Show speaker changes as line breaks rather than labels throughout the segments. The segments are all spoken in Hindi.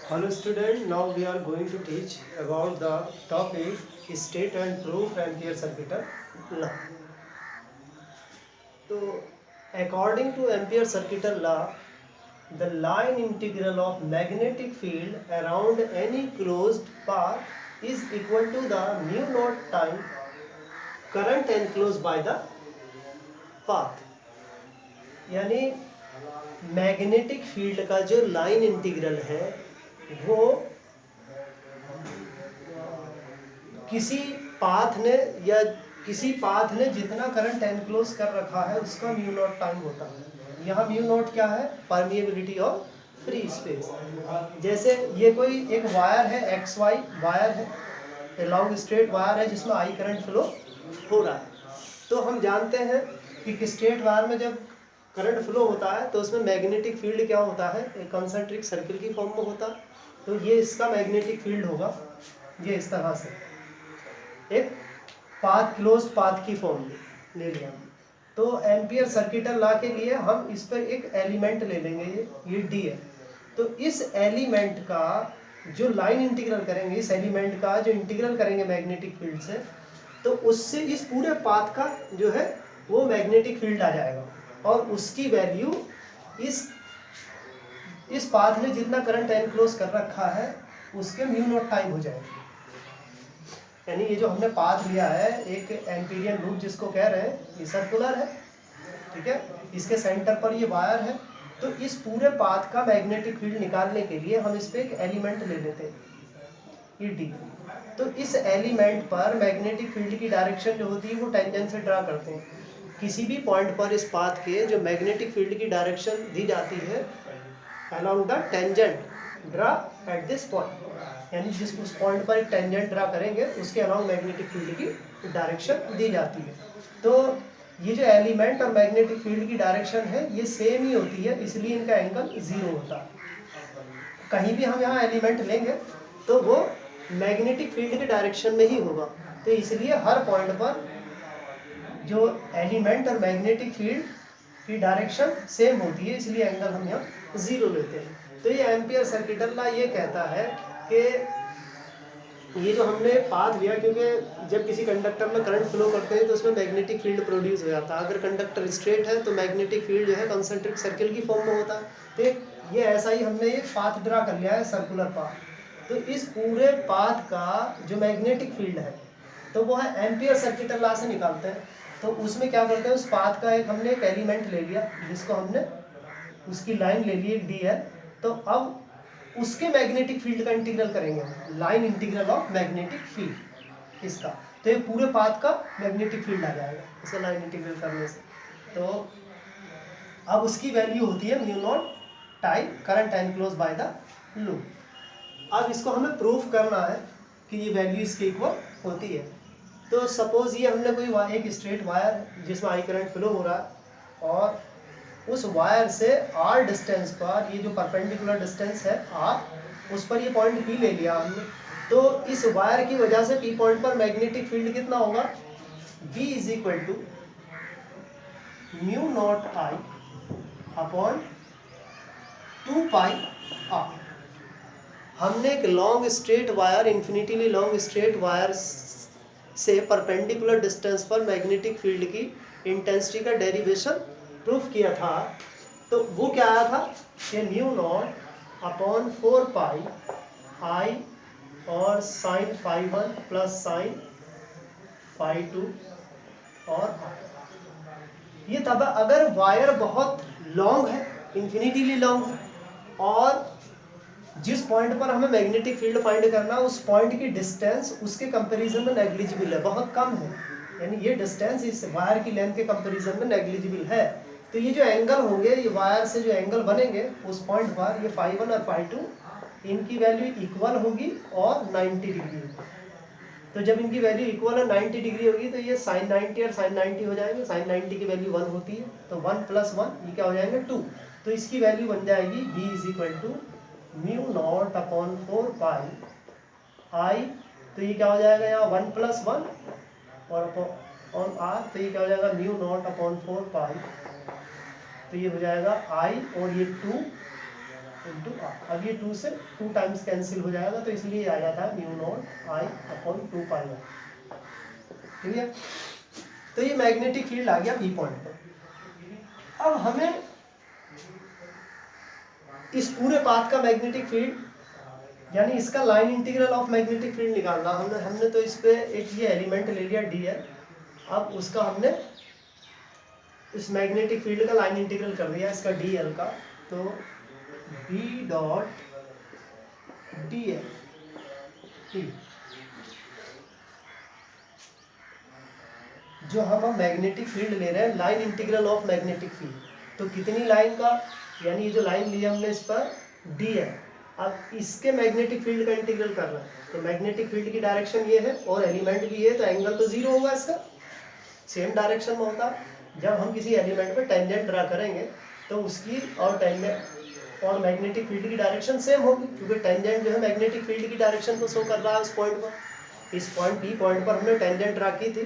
Hello student, now we are going to teach about the topic state and proof ampere circuit law. So according to ampere circuit law, the line integral of magnetic field around any closed path is equal to the mu naught time current enclosed by the path. यानी मैग्नेटिक फील्ड का जो लाइन इंटीग्रल है वो किसी पाथ ने या किसी पाथ ने जितना करंट एनक्लोज कर रखा है उसका म्यू नॉट टाइम होता है। यहाँ म्यू नॉट क्या है? Permeability of free space. जैसे ये कोई एक वायर है, एक्स वाई वायर है, लॉन्ग स्ट्रेट वायर है जिसमें आई करंट फ्लो हो रहा है। तो हम जानते हैं कि स्ट्रेट वायर में जब करंट फ्लो होता है तो उसमें मैग्नेटिक फील्ड क्या होता है? एक कंसंट्रिक सर्किल की फॉर्म में होता है। तो ये इसका मैग्नेटिक फील्ड होगा, ये इस तरह से एक पाथ क्लोज पाथ की फॉर्म ले लिया। तो एम्पियर सर्किट लॉ के लिए हम इस पर एक एलिमेंट ले लेंगे, ये डी है। तो इस एलिमेंट का जो लाइन इंटीग्रल करेंगे, इस एलिमेंट का जो इंटीग्रल करेंगे मैग्नेटिक फील्ड से, तो उससे इस पूरे पाथ का जो है वो मैग्नेटिक फील्ड आ जाएगा और उसकी वैल्यू इस पाथ ने जितना करंट एनक्लोज कर रखा है उसके म्यू नॉट टाइम हो जाएगी। यानी ये जो हमने पाथ लिया है एक एम्पीरियन लूप जिसको कह रहे हैं, ये सर्कुलर है, ठीक है। इसके सेंटर पर ये वायर है। तो इस पूरे पाथ का मैग्नेटिक फील्ड निकालने के लिए हम इस पे एक एलिमेंट ले लेते हैं, ये डी। तो इस एलिमेंट पर मैग्नेटिक फील्ड की डायरेक्शन जो होती है वो टेंजेंट से ड्रा करते हैं। किसी भी पॉइंट पर इस पाथ के जो मैग्नेटिक फील्ड की डायरेक्शन दी जाती है along the tangent draw at this point, यानी जिस उस पॉइंट पर एक टेंजेंट ड्रा करेंगे उसके अलाउंग मैग्नेटिक फील्ड की डायरेक्शन दी जाती है। तो ये जो एलिमेंट और मैग्नेटिक फील्ड की डायरेक्शन है ये सेम ही होती है, इसलिए इनका एंगल जीरो होता है। कहीं भी हम यहाँ एलिमेंट लेंगे तो वो मैग्नेटिक फील्ड के डायरेक्शन में ही होगा। तो इसलिए हर पॉइंट पर जो एलिमेंट और मैग्नेटिक फील्ड की डायरेक्शन सेम होती है, इसलिए एंगल हम यहाँ जीरो लेते हैं। तो ये एम्पियर सर्किट लॉ ये कहता है कि ये जो हमने पाथ लिया, क्योंकि जब किसी कंडक्टर में करंट फ्लो करते हैं तो उसमें मैग्नेटिक फील्ड प्रोड्यूस हो जाता है। अगर कंडक्टर स्ट्रेट है तो मैग्नेटिक फील्ड जो है कंसंट्रिक सर्किल की फॉर्म में होता है। तो ये ऐसा ही हमने एक पाथ ड्रा कर लिया है, सर्कुलर पाथ। तो इस पूरे पाथ का जो मैग्नेटिक फील्ड है तो वो है एम्पियर सर्किट लॉ से निकालते हैं। तो उसमें क्या करते हैं, उस पाथ का हमने एक एलिमेंट ले लिया जिसको हमने उसकी लाइन ले ली डी है। तो अब उसके मैग्नेटिक फील्ड का इंटीग्रल करेंगे, line integral of magnetic field इसका। तो ये पूरे पाथ का मैग्नेटिक फील्ड आ जाएगा इसे लाइन इंटीग्रल करने से। तो अब उसकी वैल्यू होती है mu not time current enclose by the loop. अब इसको हमें प्रूफ करना है कि ये वैल्यू इसके इक्वल होती है। तो सपोज ये हमने कोई एक स्ट्रेट वायर जिसमें आई करंट फ्लो हो रहा है और उस वायर से आर डिस्टेंस पर, ये जो परपेंडिकुलर डिस्टेंस है आर, उस पर ये पॉइंट पी ले लिया हमने। तो इस वायर की वजह से पी पॉइंट पर मैग्नेटिक फील्ड कितना होगा? B is equal to mu naught I upon 2 pi R. हमने एक long straight wire, infinitely long straight wire से परपेंडिकुलर डिस्टेंस पर मैग्नेटिक फील्ड की इंटेंसिटी का डेरिवेशन प्रूफ किया था। तो वो क्या आया था कि mu naught upon 4 pi I और sine phi 1 plus sine phi 2 और आई। ये तब अगर वायर बहुत लॉन्ग है, इन्फिनिटीली लॉन्ग है, और जिस पॉइंट पर हमें मैग्नेटिक फील्ड फाइंड करना उस पॉइंट की डिस्टेंस उसके कंपैरिजन में नेग्लिजिबल है, बहुत कम है। यानी ये डिस्टेंस इस वायर की लेंथ के कंपैरिजन में नेग्लिजिबल है। तो ये जो एंगल होंगे, ये वायर से जो एंगल बनेंगे उस पॉइंट पर, ये फाई 1 और फाई 2, इनकी वैल्यू इक्वल होगी और 90 डिग्री होगी। तो जब इनकी वैल्यू इक्वल और 90 डिग्री होगी तो ये साइन 90 और साइन 90 हो जाएंगे। साइन 90 की वैल्यू 1 होती है, तो 1 प्लस 1 ये क्या हो जाएंगे 2। तो इसकी वैल्यू बन जाएगी b is equal to mu naught upon 4 pi I. तो ये क्या हो जाएगा यहाँ 1 प्लस 1 और अपॉन आर, तो ये क्या हो जाएगा म्यू नॉट अपॉन 4 पाई। तो ये हो जाएगा आई और ये 2 इंटू अब ये 2 से 2 टाइम्स कैंसिल हो जाएगा, तो इसलिए आ जाता है mu naught I upon 2 pi R. ठीक है, तो ये मैग्नेटिक फील्ड आ गया बी पॉइंट पर। अब हमें इस पूरे पाथ का मैग्नेटिक फील्ड यानी इसका line integral of magnetic field निकालना। हमने तो इस पे एक ये एलिमेंट ले लिया डी एल। अब उसका हमने इस मैग्नेटिक फील्ड का लाइन इंटीग्रल कर दिया इसका डी एल का, तो बी डॉट डी एल। जो हम मैग्नेटिक फील्ड ले रहे हैं, line integral of magnetic field, तो कितनी लाइन का, यानी ये जो लाइन लिया हमने इस पर डी है, अब इसके मैग्नेटिक फील्ड का इंटीग्रल कर रहा है, तो मैग्नेटिक फील्ड की डायरेक्शन ये है और एलिमेंट भी ये, तो एंगल तो जीरो होगा इसका, सेम डायरेक्शन में होता। जब हम किसी एलिमेंट पे टेंजेंट ड्रा करेंगे तो उसकी और टेंजेंट और मैग्नेटिक फील्ड की डायरेक्शन सेम होगी, क्योंकि टेंजेंट जो है मैग्नेटिक फील्ड की डायरेक्शन को शो कर रहा है उस पॉइंट पर। इस पॉइंट पी पॉइंट पर हमने टेंजेंट ड्रा की थी,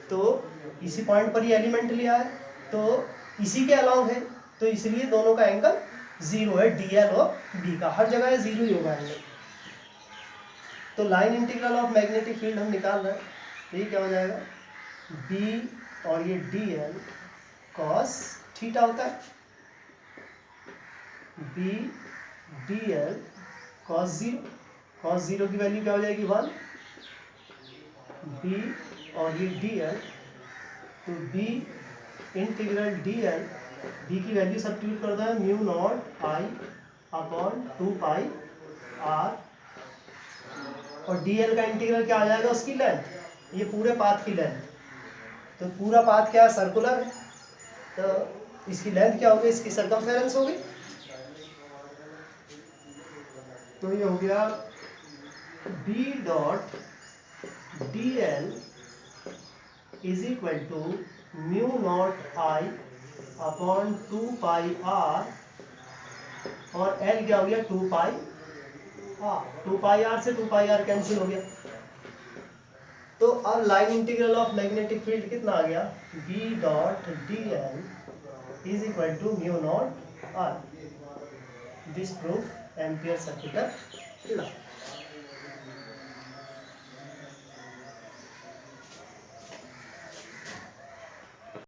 तो इसी पॉइंट पर ये एलिमेंट लिया है, तो इसी के अलाउंग है, तो इसलिए दोनों का एंगल जीरो है, डी एल और बी का हर जगह जीरो ही होगा एंगल। तो line integral of magnetic field हम निकाल रहे हैं, तो ये क्या हो जाएगा, बी और ये डी एल कॉस थीटा होता है, B D L cos zero की वैल्यू क्या हो जाएगी 1, बी और ये डी एल, तो B integral D L, B की वैल्यू सब्स्टिट्यूट करता है mu naught I upon 2 pi R, और डी एल का इंटीग्रल क्या आ जाएगा, उसकी लेंथ, ये पूरे पाथ की लेंथ। तो पूरा पाथ क्या है, सर्कुलर है, तो इसकी लेंथ क्या होगी, इसकी सर्कमफेरेंस होगी। तो ये हो गया B dot D L is equal to mu naught I upon 2 pi R, और एल क्या हो गया 2 पाई आर, 2 पाई आर से 2 पाई आर कैंसिल हो गया। तो अब line integral of magnetic field कितना आ गया, B dot D L is equal to mu naught R. This proof Ampere circular law.